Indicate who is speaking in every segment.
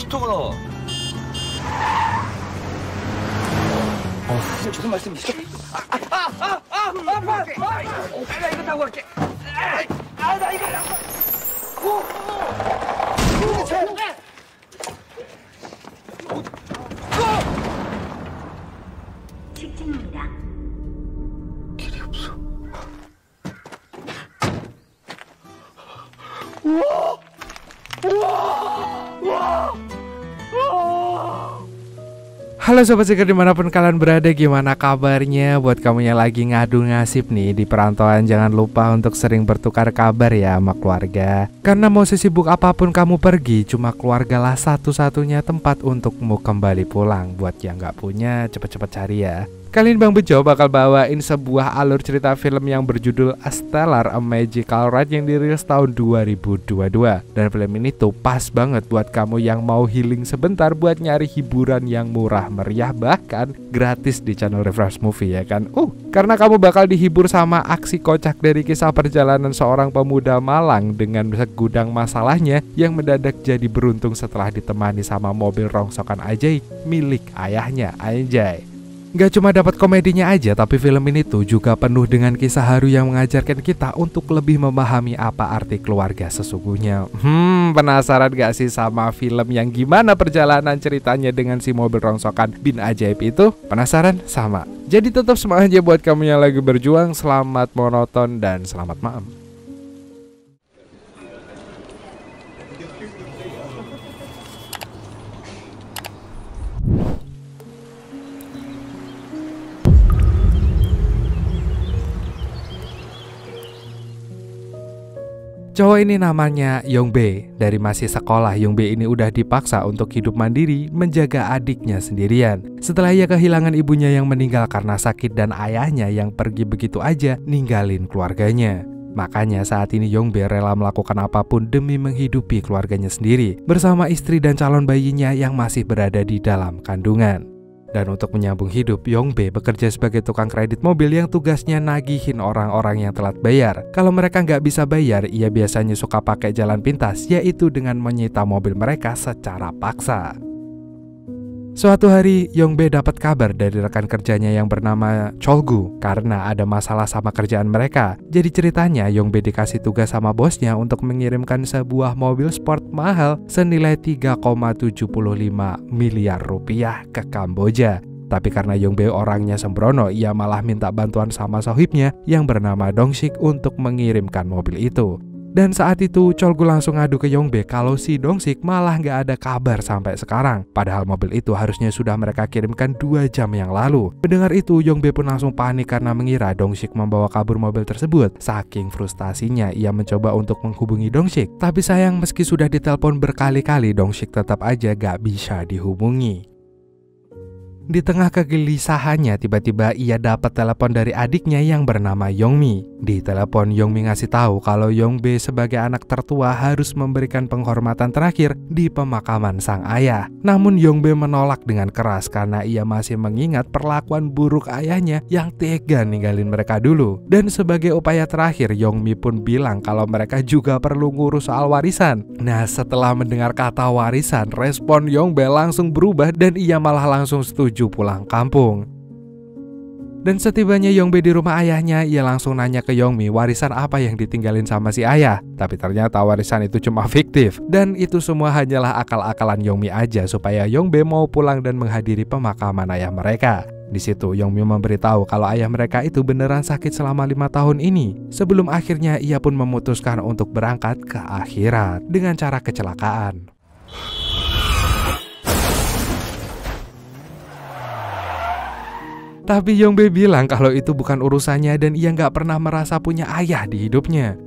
Speaker 1: 人が。조금 말씀 주시죠. 나 이거 타고 갈게. 나 이거 타고.
Speaker 2: 직진입니다.
Speaker 1: 길이 없어.
Speaker 3: Halo Sobat Seger dimanapun kalian berada, gimana kabarnya? Buat kamu yang lagi ngadu ngasib nih di perantauan, jangan lupa untuk sering bertukar kabar ya sama keluarga. Karena mau sesibuk apapun kamu pergi, cuma keluargalah satu-satunya tempat untukmu kembali pulang. Buat yang gak punya, cepet-cepet cari ya. Kali ini Bang Bejo bakal bawain sebuah alur cerita film yang berjudul A Stellar A Magical Ride yang dirilis tahun 2022. Dan film ini tuh pas banget buat kamu yang mau healing sebentar, buat nyari hiburan yang murah meriah bahkan gratis di channel Refresh Movie ya kan. Karena kamu bakal dihibur sama aksi kocak dari kisah perjalanan seorang pemuda malang dengan segudang masalahnya yang mendadak jadi beruntung setelah ditemani sama mobil rongsokan ajaib milik ayahnya, anjay. Gak cuma dapat komedinya aja, tapi film ini tuh juga penuh dengan kisah haru yang mengajarkan kita untuk lebih memahami apa arti keluarga sesungguhnya. Penasaran gak sih sama film yang gimana perjalanan ceritanya dengan si mobil rongsokan bin ajaib itu? Penasaran? Sama. Jadi tetap semangat aja buat kamu yang lagi berjuang. Selamat monoton dan selamat malam. Cowok ini namanya Yongbe. Dari masih sekolah, Yongbe ini udah dipaksa untuk hidup mandiri menjaga adiknya sendirian. Setelah ia kehilangan ibunya yang meninggal karena sakit dan ayahnya yang pergi begitu aja ninggalin keluarganya. Makanya saat ini Yongbe rela melakukan apapun demi menghidupi keluarganya sendiri bersama istri dan calon bayinya yang masih berada di dalam kandungan. Dan untuk menyambung hidup, Yongbe bekerja sebagai tukang kredit mobil yang tugasnya nagihin orang-orang yang telat bayar. Kalau mereka nggak bisa bayar, ia biasanya suka pakai jalan pintas, yaitu dengan menyita mobil mereka secara paksa. Suatu hari, Yongbe dapat kabar dari rekan kerjanya yang bernama Cholgu karena ada masalah sama kerjaan mereka. Jadi ceritanya, Yongbe dikasih tugas sama bosnya untuk mengirimkan sebuah mobil sport mahal senilai 3,75 miliar rupiah ke Kamboja. Tapi karena Yongbe orangnya sembrono, ia malah minta bantuan sama sohibnya yang bernama Dongsik untuk mengirimkan mobil itu. Dan saat itu Cholgu langsung ngadu ke Yongbe kalau si Dongsik malah nggak ada kabar sampai sekarang. Padahal mobil itu harusnya sudah mereka kirimkan 2 jam yang lalu. Mendengar itu Yongbe pun langsung panik karena mengira Dongsik membawa kabur mobil tersebut. Saking frustasinya ia mencoba untuk menghubungi Dongsik. Tapi sayang meski sudah ditelepon berkali-kali, Dongsik tetap aja gak bisa dihubungi. Di tengah kegelisahannya, tiba-tiba ia dapat telepon dari adiknya yang bernama Yongmi. Di telepon, Yongmi ngasih tahu kalau Yongbe sebagai anak tertua harus memberikan penghormatan terakhir di pemakaman sang ayah. Namun Yongbe menolak dengan keras karena ia masih mengingat perlakuan buruk ayahnya yang tega ninggalin mereka dulu. Dan sebagai upaya terakhir, Yongmi pun bilang kalau mereka juga perlu ngurus soal warisan. Nah, setelah mendengar kata warisan, respon Yongbe langsung berubah dan ia malah langsung setuju pulang kampung. Dan setibanya Yongbe di rumah ayahnya, ia langsung nanya ke Yongmi warisan apa yang ditinggalin sama si ayah. Tapi ternyata warisan itu cuma fiktif. Dan itu semua hanyalah akal-akalan Yongmi aja supaya Yongbe mau pulang dan menghadiri pemakaman ayah mereka. Di situ Yongmi memberitahu kalau ayah mereka itu beneran sakit selama 5 tahun ini. Sebelum akhirnya ia pun memutuskan untuk berangkat ke akhirat dengan cara kecelakaan. Tapi Yongbe bilang kalau itu bukan urusannya dan ia nggak pernah merasa punya ayah di hidupnya.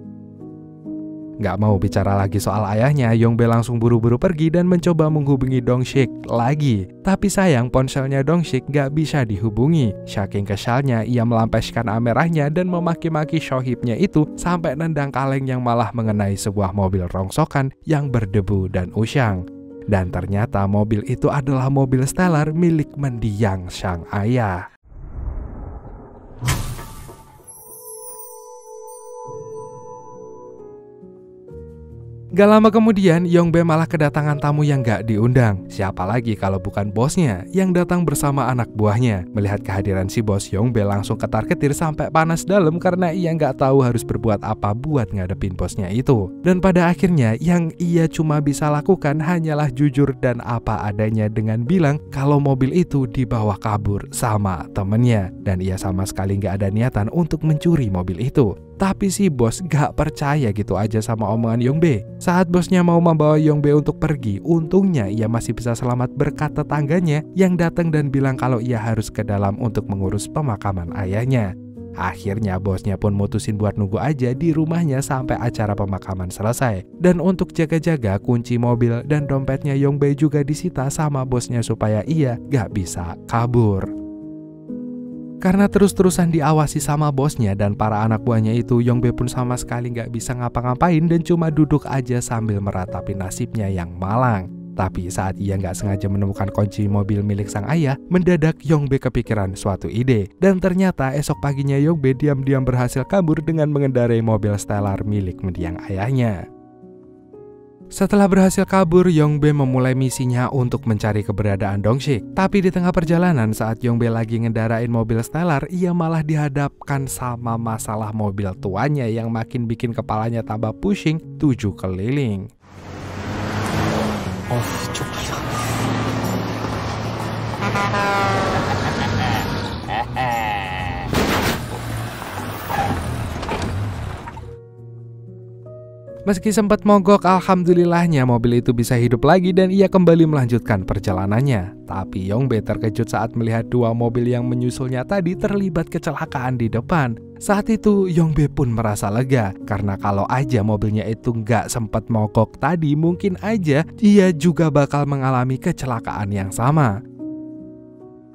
Speaker 3: Nggak mau bicara lagi soal ayahnya, Yongbe langsung buru-buru pergi dan mencoba menghubungi Dongsik lagi. Tapi sayang ponselnya Dongsik nggak bisa dihubungi. Saking kesalnya ia melampiaskan amarahnya dan memaki-maki sohibnya itu sampai nendang kaleng yang malah mengenai sebuah mobil rongsokan yang berdebu dan usang. Dan ternyata mobil itu adalah mobil Stellar milik mendiang sang ayah. Gak lama kemudian, Yongbe malah kedatangan tamu yang gak diundang. Siapa lagi kalau bukan bosnya yang datang bersama anak buahnya. Melihat kehadiran si bos, Yongbe langsung ketar-ketir sampai panas dalam karena ia gak tahu harus berbuat apa buat ngadepin bosnya itu. Dan pada akhirnya yang ia cuma bisa lakukan hanyalah jujur dan apa adanya dengan bilang kalau mobil itu dibawa kabur sama temennya. Dan ia sama sekali gak ada niatan untuk mencuri mobil itu. Tapi si bos gak percaya gitu aja sama omongan Yongbe. Saat bosnya mau membawa Yongbe untuk pergi, untungnya ia masih bisa selamat berkat tetangganya yang datang dan bilang kalau ia harus ke dalam untuk mengurus pemakaman ayahnya. Akhirnya bosnya pun mutusin buat nunggu aja di rumahnya sampai acara pemakaman selesai. Dan untuk jaga-jaga, kunci mobil dan dompetnya Yongbe juga disita sama bosnya supaya ia gak bisa kabur. Karena terus-terusan diawasi sama bosnya dan para anak buahnya itu, Yongbe pun sama sekali gak bisa ngapa-ngapain dan cuma duduk aja sambil meratapi nasibnya yang malang. Tapi saat ia gak sengaja menemukan kunci mobil milik sang ayah, mendadak Yongbe kepikiran suatu ide. Dan ternyata esok paginya Yongbe diam-diam berhasil kabur dengan mengendarai mobil Stellar milik mendiang ayahnya. Setelah berhasil kabur, Yongbe memulai misinya untuk mencari keberadaan Dongshik. Tapi di tengah perjalanan saat Yongbe lagi ngendarain mobil Stellar, ia malah dihadapkan sama masalah mobil tuanya yang makin bikin kepalanya tambah pusing 7 keliling.
Speaker 1: 쪽팔려.
Speaker 3: Meski sempat mogok, alhamdulillahnya mobil itu bisa hidup lagi dan ia kembali melanjutkan perjalanannya. Tapi Yongbe terkejut saat melihat dua mobil yang menyusulnya tadi terlibat kecelakaan di depan. Saat itu Yongbe pun merasa lega, karena kalau aja mobilnya itu nggak sempat mogok tadi, mungkin aja ia juga bakal mengalami kecelakaan yang sama.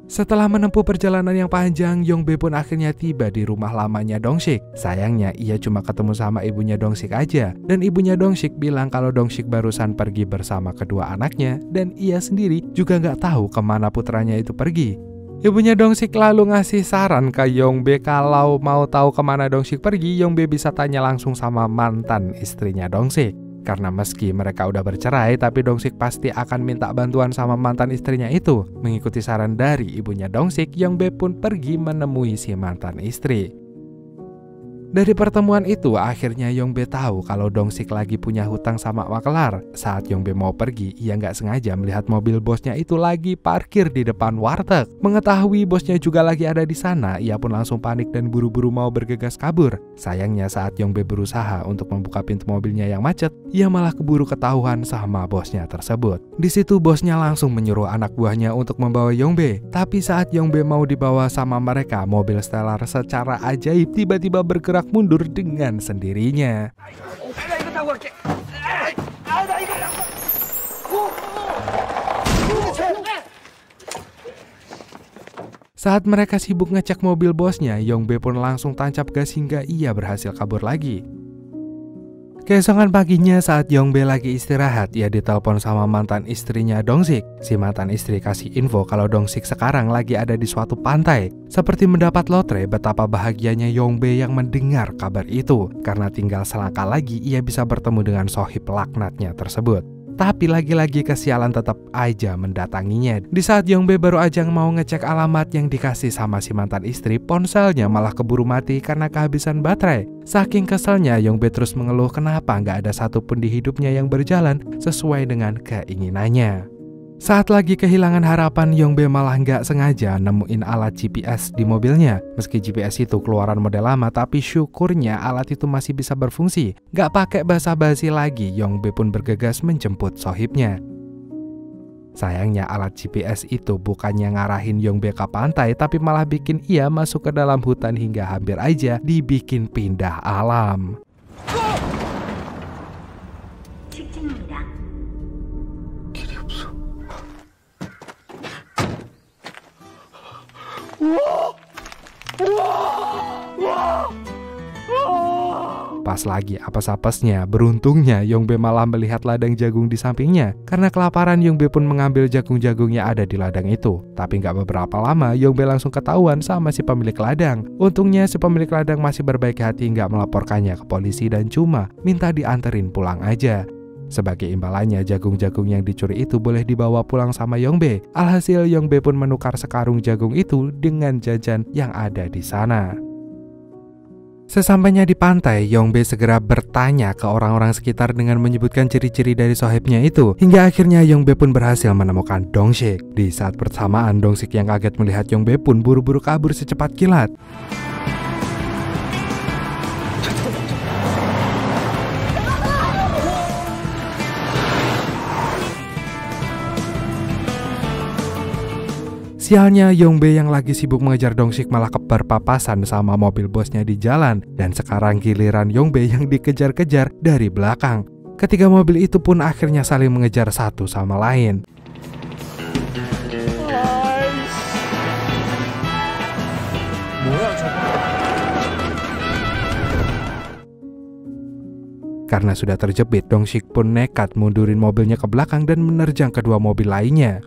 Speaker 3: Setelah menempuh perjalanan yang panjang, Yongbe pun akhirnya tiba di rumah lamanya Dongshik. Sayangnya ia cuma ketemu sama ibunya Dongshik aja. Dan ibunya Dongshik bilang kalau Dongshik barusan pergi bersama kedua anaknya. Dan ia sendiri juga nggak tahu kemana putranya itu pergi. Ibunya Dongshik lalu ngasih saran ke Yongbe kalau mau tahu kemana Dongshik pergi, Yongbe bisa tanya langsung sama mantan istrinya Dongshik. Karena meski mereka udah bercerai, tapi Dongshik pasti akan minta bantuan sama mantan istrinya itu. Mengikuti saran dari ibunya Dongshik, Yongbe pun pergi menemui si mantan istri. Dari pertemuan itu, akhirnya Yongbe tahu kalau Dongshik lagi punya hutang sama maklar. Saat Yongbe mau pergi, ia nggak sengaja melihat mobil bosnya itu lagi parkir di depan warteg. Mengetahui bosnya juga lagi ada di sana, ia pun langsung panik dan buru-buru mau bergegas kabur. Sayangnya saat Yongbe berusaha untuk membuka pintu mobilnya yang macet, ia malah keburu ketahuan sama bosnya tersebut. Di situ bosnya langsung menyuruh anak buahnya untuk membawa Yongbe. Tapi saat Yongbe mau dibawa sama mereka, mobil Stellar secara ajaib tiba-tiba bergerak mundur dengan sendirinya. Saat mereka sibuk ngecek mobil bosnya, Yongbe pun langsung tancap gas hingga ia berhasil kabur lagi. Keesokan paginya saat Yongbe lagi istirahat, ia ditelepon sama mantan istrinya Dongshik. Si mantan istri kasih info kalau Dongshik sekarang lagi ada di suatu pantai. Seperti mendapat lotre, betapa bahagianya Yongbe yang mendengar kabar itu. Karena tinggal selangkah lagi ia bisa bertemu dengan sohib laknatnya tersebut. Tapi lagi-lagi kesialan tetap aja mendatanginya. Di saat Yongbe baru aja mau ngecek alamat yang dikasih sama si mantan istri, ponselnya malah keburu mati karena kehabisan baterai. Saking keselnya, Yongbe terus mengeluh kenapa nggak ada satupun di hidupnya yang berjalan sesuai dengan keinginannya. Saat lagi kehilangan harapan, Yongbe malah nggak sengaja nemuin alat GPS di mobilnya. Meski GPS itu keluaran model lama, tapi syukurnya alat itu masih bisa berfungsi. Nggak pakai basa-basi lagi, Yongbe pun bergegas menjemput sohibnya. Sayangnya alat GPS itu bukannya ngarahin Yongbe ke pantai, tapi malah bikin ia masuk ke dalam hutan hingga hampir aja dibikin pindah alam. Pas lagi apes-apesnya, beruntungnya Yongbe malah melihat ladang jagung di sampingnya. Karena kelaparan, Yongbe pun mengambil jagung-jagung yang ada di ladang itu. Tapi nggak beberapa lama, Yongbe langsung ketahuan sama si pemilik ladang. Untungnya si pemilik ladang masih berbaik hati nggak melaporkannya ke polisi dan cuma minta dianterin pulang aja. Sebagai imbalannya, jagung-jagung yang dicuri itu boleh dibawa pulang sama Yongbe. Alhasil Yongbe pun menukar sekarung jagung itu dengan jajan yang ada di sana. Sesampainya di pantai, Yongbe segera bertanya ke orang-orang sekitar dengan menyebutkan ciri-ciri dari sohibnya itu. Hingga akhirnya Yongbe pun berhasil menemukan Dong-sik. Di saat bersamaan, Dong-sik yang kaget melihat Yongbe pun buru-buru kabur secepat kilat. Sialnya, Yongbe yang lagi sibuk mengejar Dong-sik malah berpapasan sama mobil bosnya di jalan. Dan sekarang giliran Yongbe yang dikejar-kejar dari belakang. Ketiga mobil itu pun akhirnya saling mengejar satu sama lain. Karena sudah terjepit, Dong-sik pun nekat mundurin mobilnya ke belakang dan menerjang kedua mobil lainnya.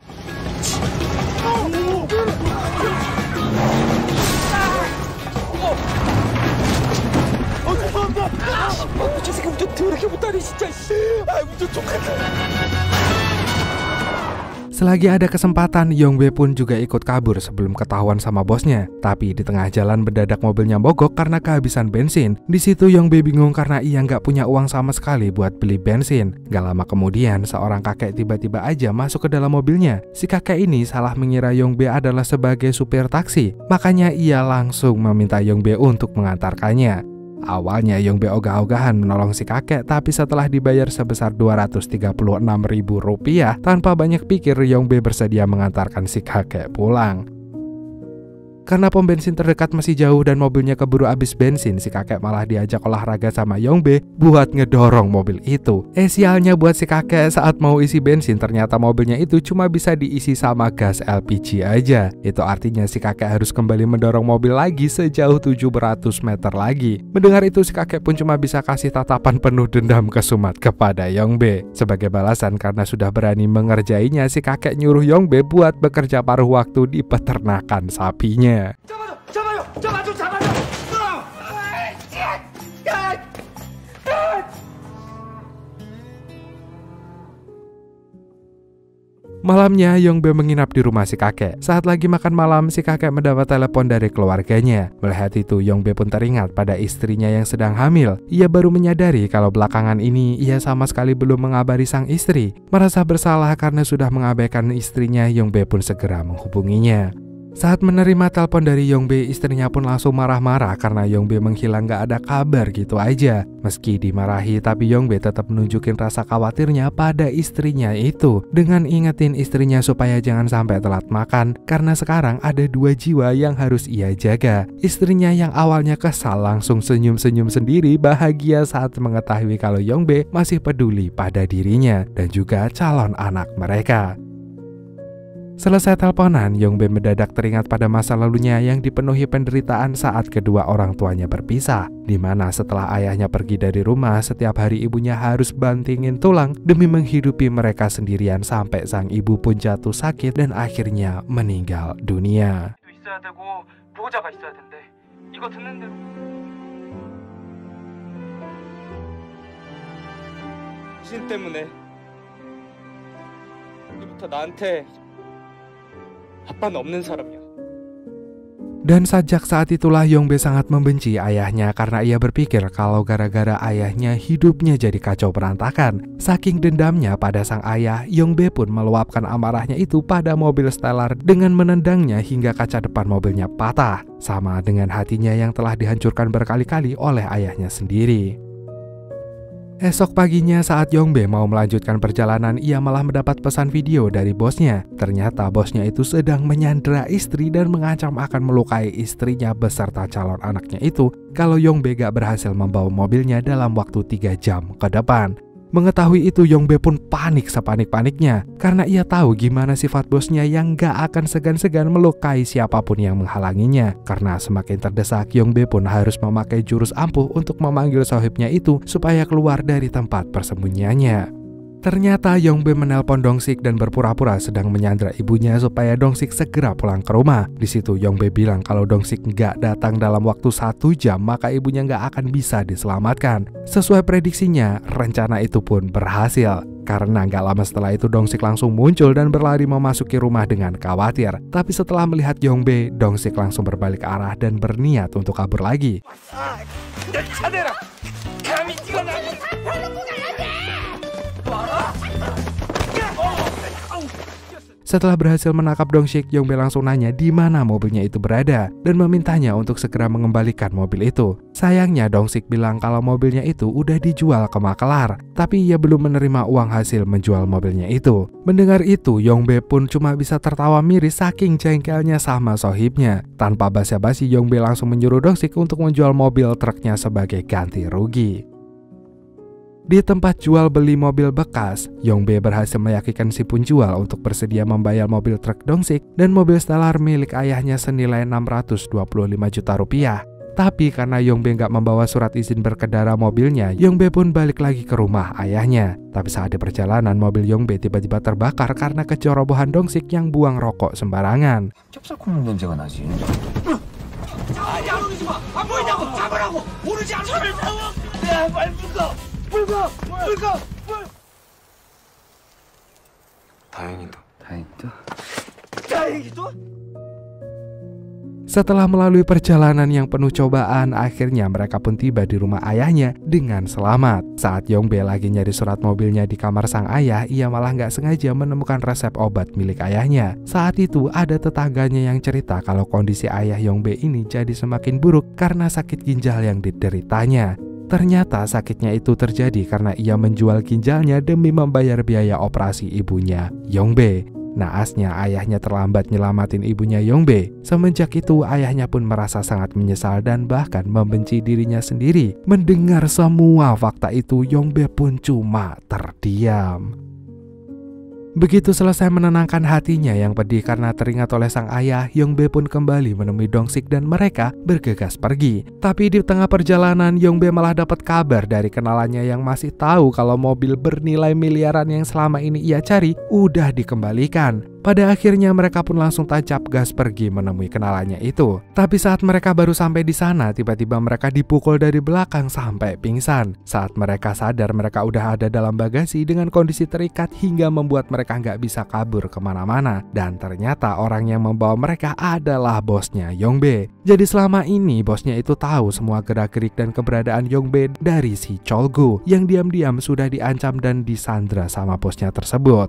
Speaker 3: Selagi ada kesempatan, Yongbe pun juga ikut kabur sebelum ketahuan sama bosnya. Tapi di tengah jalan mendadak mobilnya mogok karena kehabisan bensin. Di situ Yongbe bingung karena ia nggak punya uang sama sekali buat beli bensin. Gak lama kemudian, seorang kakek tiba-tiba aja masuk ke dalam mobilnya. Si kakek ini salah mengira Yongbe adalah sebagai supir taksi. Makanya ia langsung meminta Yongbe untuk mengantarkannya. Awalnya Yongbe ogah-ogahan menolong si kakek, tapi setelah dibayar sebesar Rp236.000 tanpa banyak pikir, Yongbe bersedia mengantarkan si kakek pulang. Karena pom bensin terdekat masih jauh dan mobilnya keburu habis bensin, si kakek malah diajak olahraga sama Yongbe buat ngedorong mobil itu. Sialnya buat si kakek, saat mau isi bensin ternyata mobilnya itu cuma bisa diisi sama gas LPG aja. Itu artinya si kakek harus kembali mendorong mobil lagi sejauh 700 meter lagi. Mendengar itu, si kakek pun cuma bisa kasih tatapan penuh dendam kesumat kepada Yongbe. Sebagai balasan karena sudah berani mengerjainya, si kakek nyuruh Yongbe buat bekerja paruh waktu di peternakan sapinya. Malamnya, Yongbe menginap di rumah si kakek. Saat lagi makan malam, si kakek mendapat telepon dari keluarganya. Melihat itu, Yongbe pun teringat pada istrinya yang sedang hamil. Ia baru menyadari kalau belakangan ini ia sama sekali belum mengabari sang istri. Merasa bersalah karena sudah mengabaikan istrinya, Yongbe pun segera menghubunginya. Saat menerima telepon dari Yongbe, istrinya pun langsung marah-marah karena Yongbe menghilang gak ada kabar gitu aja. Meski dimarahi, tapi Yongbe tetap menunjukin rasa khawatirnya pada istrinya itu dengan ingetin istrinya supaya jangan sampai telat makan karena sekarang ada 2 jiwa yang harus ia jaga. Istrinya yang awalnya kesal langsung senyum-senyum sendiri bahagia saat mengetahui kalau Yongbe masih peduli pada dirinya dan juga calon anak mereka. Selesai teleponan, Yongbe mendadak teringat pada masa lalunya yang dipenuhi penderitaan saat kedua orang tuanya berpisah, di mana setelah ayahnya pergi dari rumah, setiap hari ibunya harus bantingin tulang demi menghidupi mereka sendirian sampai sang ibu pun jatuh sakit dan akhirnya meninggal dunia. Dan sejak saat itulah Yongbe sangat membenci ayahnya karena ia berpikir kalau gara-gara ayahnya hidupnya jadi kacau berantakan. Saking dendamnya pada sang ayah, Yongbe pun meluapkan amarahnya itu pada mobil Stellar dengan menendangnya hingga kaca depan mobilnya patah. Sama dengan hatinya yang telah dihancurkan berkali-kali oleh ayahnya sendiri. Esok paginya saat Yongbe mau melanjutkan perjalanan, ia malah mendapat pesan video dari bosnya. Ternyata bosnya itu sedang menyandera istri dan mengancam akan melukai istrinya beserta calon anaknya itu kalau Yongbe gak berhasil membawa mobilnya dalam waktu 3 jam ke depan. Mengetahui itu, Yongbe pun panik sepanik-paniknya karena ia tahu gimana sifat bosnya yang gak akan segan-segan melukai siapapun yang menghalanginya. Karena semakin terdesak, Yongbe pun harus memakai jurus ampuh untuk memanggil sohibnya itu supaya keluar dari tempat persembunyiannya. Ternyata Yongbe menelpon Dongsik dan berpura-pura sedang menyandra ibunya supaya Dongsik segera pulang ke rumah. Di situ Yongbe bilang kalau Dongsik nggak datang dalam waktu 1 jam maka ibunya nggak akan bisa diselamatkan. Sesuai prediksinya, rencana itu pun berhasil. Karena nggak lama setelah itu Dongsik langsung muncul dan berlari memasuki rumah dengan khawatir. Tapi setelah melihat Yongbe, Dongsik langsung berbalik arah dan berniat untuk kabur lagi. Setelah berhasil menangkap Dongsik, Yongbe langsung nanya di mana mobilnya itu berada dan memintanya untuk segera mengembalikan mobil itu. Sayangnya Dongsik bilang kalau mobilnya itu udah dijual ke makelar, tapi ia belum menerima uang hasil menjual mobilnya itu. Mendengar itu, Yongbe pun cuma bisa tertawa miris saking jengkelnya sama sohibnya. Tanpa basa-basi, Yongbe langsung menyuruh Dongsik untuk menjual mobil truknya sebagai ganti rugi. Di tempat jual beli mobil bekas, Yongbe berhasil meyakinkan si penjual untuk bersedia membayar mobil truk Dongsik dan mobil Stellar milik ayahnya senilai 625 juta rupiah. Tapi karena Yongbe nggak membawa surat izin berkendara mobilnya, Yongbe pun balik lagi ke rumah ayahnya. Tapi saat di perjalanan, mobil Yongbe tiba-tiba terbakar karena kecerobohan Dongsik yang buang rokok sembarangan. Setelah melalui perjalanan yang penuh cobaan, akhirnya mereka pun tiba di rumah ayahnya dengan selamat. Saat Yongbe lagi nyari surat mobilnya di kamar sang ayah, ia malah nggak sengaja menemukan resep obat milik ayahnya. Saat itu ada tetangganya yang cerita kalau kondisi ayah Yongbe ini jadi semakin buruk karena sakit ginjal yang dideritanya. Ternyata sakitnya itu terjadi karena ia menjual ginjalnya demi membayar biaya operasi ibunya, Yongbe. Naasnya ayahnya terlambat nyelamatin ibunya Yongbe. Semenjak itu ayahnya pun merasa sangat menyesal dan bahkan membenci dirinya sendiri. Mendengar semua fakta itu, Yongbe pun cuma terdiam. Begitu selesai menenangkan hatinya yang pedih karena teringat oleh sang ayah, Yongbe pun kembali menemui Dongsik dan mereka bergegas pergi. Tapi di tengah perjalanan, Yongbe malah dapat kabar dari kenalannya yang masih tahu kalau mobil bernilai miliaran yang selama ini ia cari udah dikembalikan. Pada akhirnya mereka pun langsung tancap gas pergi menemui kenalannya itu. Tapi saat mereka baru sampai di sana, tiba-tiba mereka dipukul dari belakang sampai pingsan. Saat mereka sadar, mereka udah ada dalam bagasi dengan kondisi terikat hingga membuat mereka nggak bisa kabur kemana-mana. Dan ternyata orang yang membawa mereka adalah bosnya Yongbe. Jadi selama ini bosnya itu tahu semua gerak-gerik dan keberadaan Yongbe dari si Cholgu yang diam-diam sudah diancam dan disandra sama bosnya tersebut.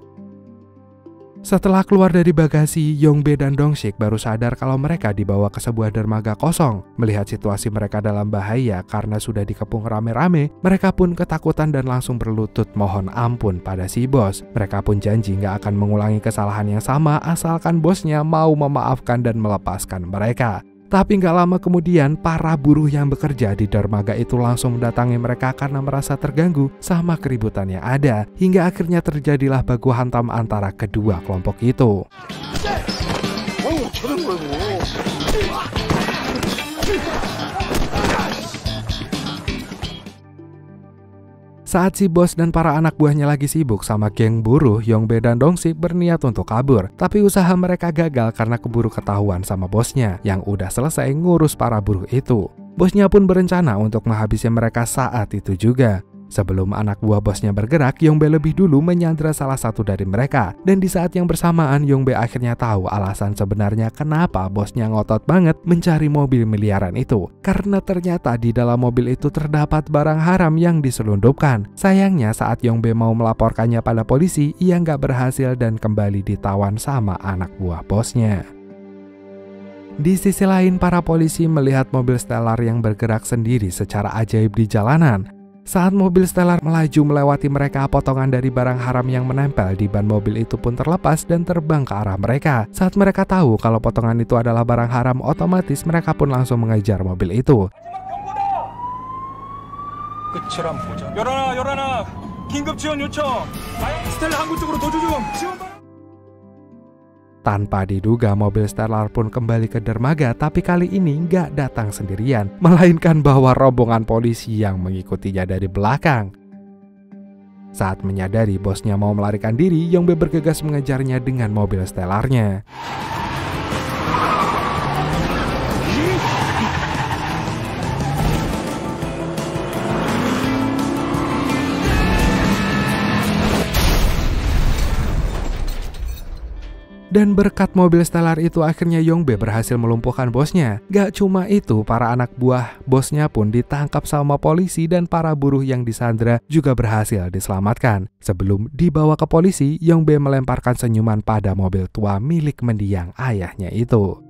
Speaker 3: Setelah keluar dari bagasi, Yongbe dan Dongsik baru sadar kalau mereka dibawa ke sebuah dermaga kosong. Melihat situasi mereka dalam bahaya karena sudah dikepung rame-rame, mereka pun ketakutan dan langsung berlutut mohon ampun pada si bos. Mereka pun janji nggak akan mengulangi kesalahan yang sama asalkan bosnya mau memaafkan dan melepaskan mereka. Tapi nggak lama kemudian, para buruh yang bekerja di dermaga itu langsung mendatangi mereka karena merasa terganggu sama keributan yang ada. Hingga akhirnya terjadilah baku hantam antara kedua kelompok itu. Saat si bos dan para anak buahnya lagi sibuk sama geng buruh, Yongbe dan Dongsik berniat untuk kabur. Tapi usaha mereka gagal karena keburu ketahuan sama bosnya yang udah selesai ngurus para buruh itu. Bosnya pun berencana untuk menghabisi mereka saat itu juga. Sebelum anak buah bosnya bergerak, Yongbe lebih dulu menyandra salah satu dari mereka. Dan di saat yang bersamaan, Yongbe akhirnya tahu alasan sebenarnya kenapa bosnya ngotot banget mencari mobil miliaran itu. Karena ternyata di dalam mobil itu terdapat barang haram yang diselundupkan. Sayangnya saat Yongbe mau melaporkannya pada polisi, ia nggak berhasil dan kembali ditawan sama anak buah bosnya. Di sisi lain, para polisi melihat mobil Stellar yang bergerak sendiri secara ajaib di jalanan. Saat mobil Stellar melaju melewati mereka, potongan dari barang haram yang menempel di ban mobil itu pun terlepas dan terbang ke arah mereka. Saat mereka tahu kalau potongan itu adalah barang haram, otomatis mereka pun langsung mengejar mobil itu. Tanpa diduga, mobil Stellar pun kembali ke dermaga, tapi kali ini nggak datang sendirian, melainkan bawa rombongan polisi yang mengikutinya dari belakang. Saat menyadari bosnya mau melarikan diri, Yongbe bergegas mengejarnya dengan mobil Stellarnya. Dan berkat mobil Stellar itu akhirnya Yongbe berhasil melumpuhkan bosnya. Gak cuma itu, para anak buah bosnya pun ditangkap sama polisi dan para buruh yang disandra juga berhasil diselamatkan. Sebelum dibawa ke polisi, Yongbe melemparkan senyuman pada mobil tua milik mendiang ayahnya itu.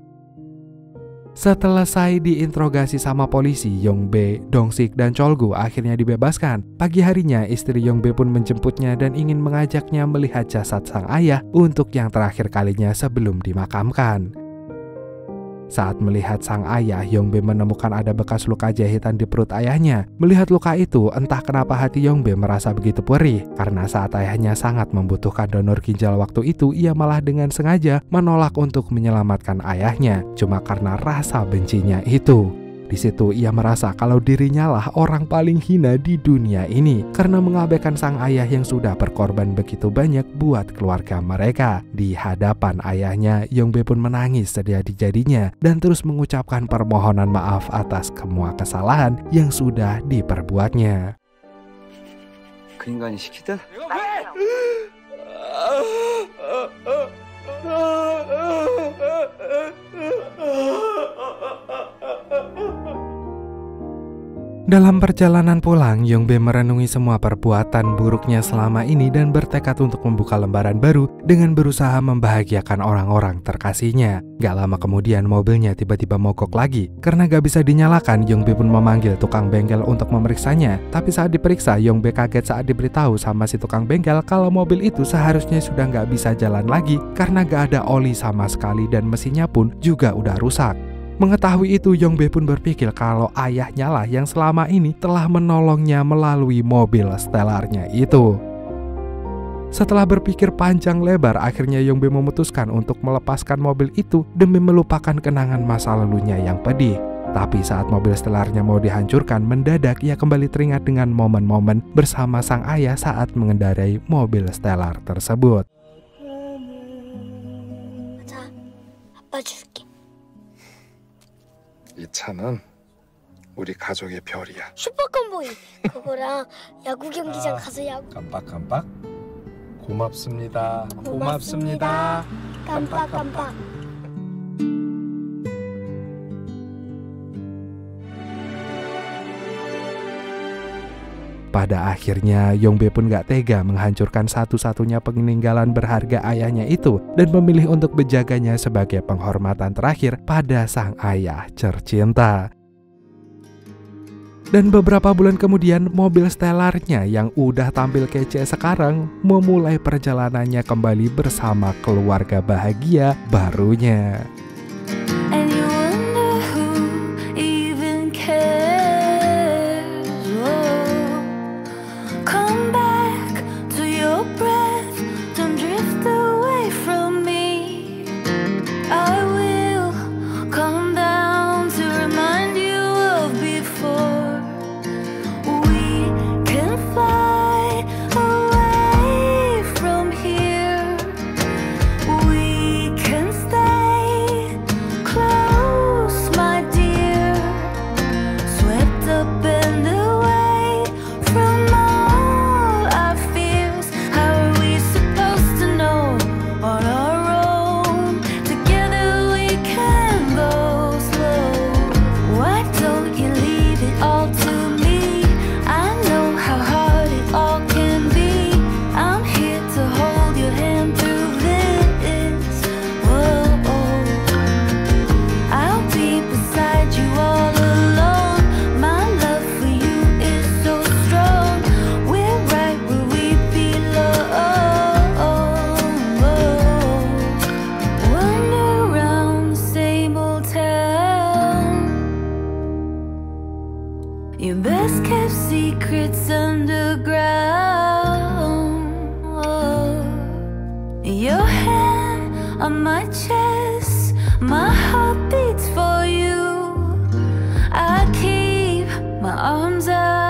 Speaker 3: Selesai diinterogasi sama polisi, Yongbe, Dongsik, dan Cholgu akhirnya dibebaskan. Pagi harinya, istri Yongbe pun menjemputnya dan ingin mengajaknya melihat jasad sang ayah untuk yang terakhir kalinya sebelum dimakamkan. Saat melihat sang ayah, Yongbe menemukan ada bekas luka jahitan di perut ayahnya. Melihat luka itu, entah kenapa hati Yongbe merasa begitu perih. Karena saat ayahnya sangat membutuhkan donor ginjal waktu itu, ia malah dengan sengaja menolak untuk menyelamatkan ayahnya. Cuma karena rasa bencinya itu. Di situ ia merasa kalau dirinya lah orang paling hina di dunia ini karena mengabaikan sang ayah yang sudah berkorban begitu banyak buat keluarga mereka. Di hadapan ayahnya, Yongbe pun menangis sejadi-jadinya dan terus mengucapkan permohonan maaf atas semua kesalahan yang sudah diperbuatnya.
Speaker 1: 그 인간이 시키든?
Speaker 3: Dalam perjalanan pulang, Yongbe merenungi semua perbuatan buruknya selama ini dan bertekad untuk membuka lembaran baru dengan berusaha membahagiakan orang-orang terkasihnya. Gak lama kemudian mobilnya tiba-tiba mogok lagi. Karena gak bisa dinyalakan, Yongbe pun memanggil tukang bengkel untuk memeriksanya. Tapi saat diperiksa, Yongbe kaget saat diberitahu sama si tukang bengkel kalau mobil itu seharusnya sudah gak bisa jalan lagi karena gak ada oli sama sekali dan mesinnya pun juga udah rusak. Mengetahui itu, Yongbe pun berpikir kalau ayahnya lah yang selama ini telah menolongnya melalui mobil Stellarnya itu. Setelah berpikir panjang lebar, akhirnya Yongbe memutuskan untuk melepaskan mobil itu demi melupakan kenangan masa lalunya yang pedih. Tapi saat mobil Stellarnya mau dihancurkan, mendadak ia kembali teringat dengan momen-momen bersama sang ayah saat mengendarai mobil Stellar tersebut.
Speaker 2: 아빠 줄게.
Speaker 4: 이 차는 우리 가족의 별이야.
Speaker 2: 슈퍼컴보이 그거랑 야구 경기장 가서 야구.
Speaker 4: 깜빡깜빡. 고맙습니다.
Speaker 2: 고맙습니다. 깜빡깜빡.
Speaker 3: Pada akhirnya, Yongbe pun gak tega menghancurkan satu-satunya peninggalan berharga ayahnya itu dan memilih untuk menjaganya sebagai penghormatan terakhir pada sang ayah tercinta. Dan beberapa bulan kemudian, mobil Stellarnya yang udah tampil kece sekarang memulai perjalanannya kembali bersama keluarga bahagia barunya.
Speaker 5: Your best kept secrets underground. Oh. Your hand on my chest, my heart beats for you. I keep my arms out.